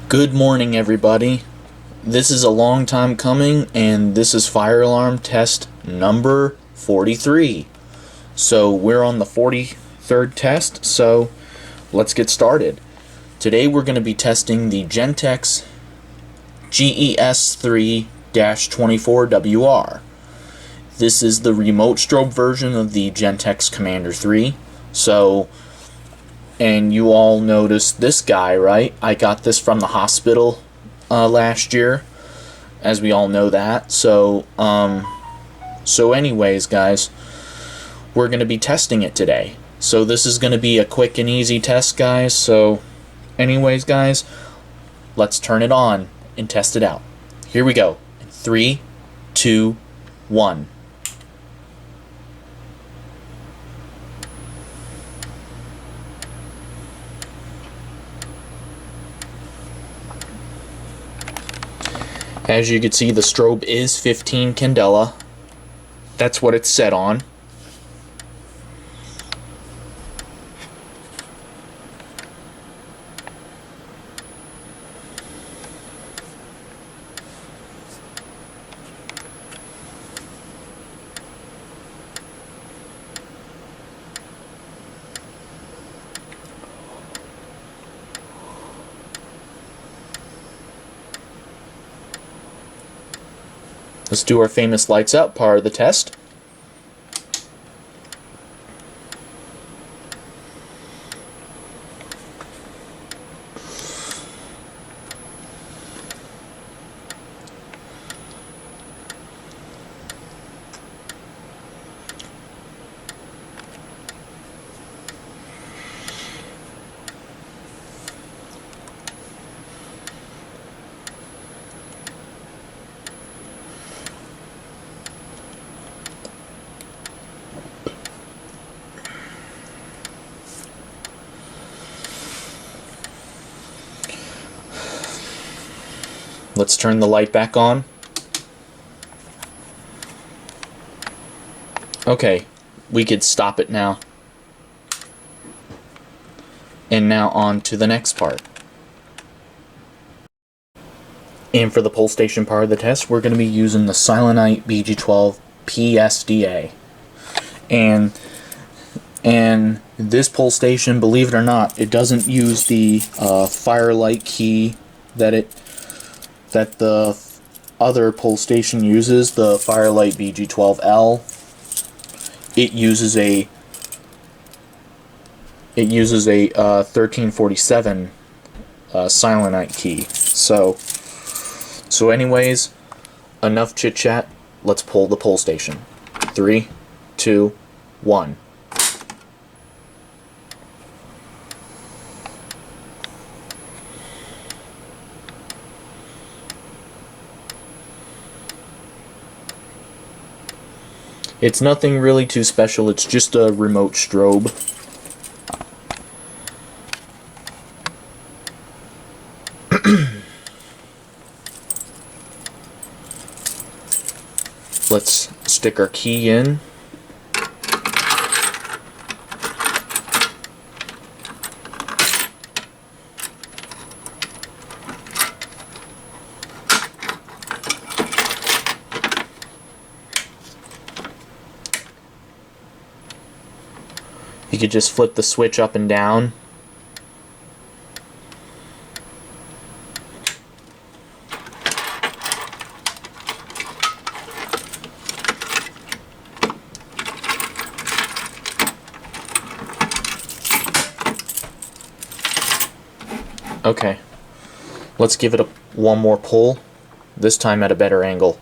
Good morning, everybody. This is a long time coming, and this is fire alarm test number 43. So we're on the 43rd test, so let's get started. Today we're going to be testing the Gentex GES3-24WR. This is the remote strobe version of the Gentex Commander 3. And you all noticed this guy, right? I got this from the hospital last year, as we all know that. So anyways, guys, we're going to be testing it today. So this is going to be a quick and easy test, guys. So anyways, guys, let's turn it on and test it out. Here we go. 3, 2, 1. As you can see, the strobe is 15 candela. That's what it's set on. Let's do our famous lights out part of the test. Let's turn the light back on. Okay, we could stop it now. And now on to the next part. And for the pull station part of the test, we're going to be using the Silenite BG12 PSDA. And this pull station, believe it or not, it doesn't use the Firelight key that the other pull station uses, the Firelight BG12L. It uses a 1347 Silenite key. So anyways, enough chit chat. Let's pull the pull station. 3, 2, 1. It's nothing really too special, it's just a remote strobe. Let's stick our key in. You could just flip the switch up and down. Okay, let's give it one more pull, this time at a better angle.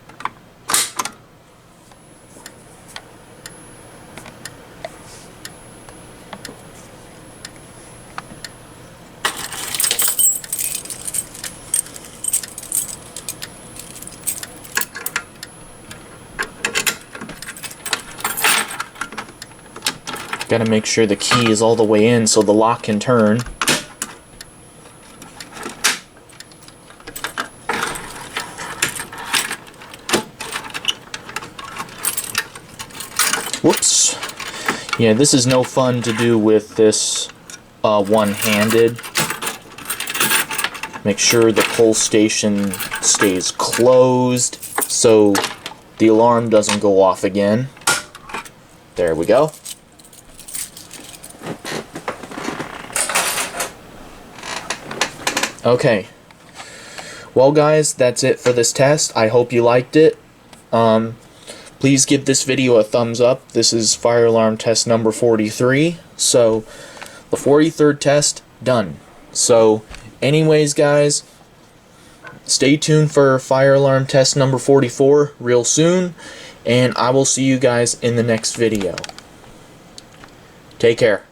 Gotta make sure the key is all the way in so the lock can turn. Whoops. Yeah, this is no fun to do with this one-handed. Make sure the pull station stays closed so the alarm doesn't go off again. There we go. Okay. Well guys, that's it for this test. I hope you liked it. Please give this video a thumbs up. This is fire alarm test number 43. So, the 43rd test, done. So, anyways guys, stay tuned for fire alarm test number 44 real soon, and I will see you guys in the next video. Take care.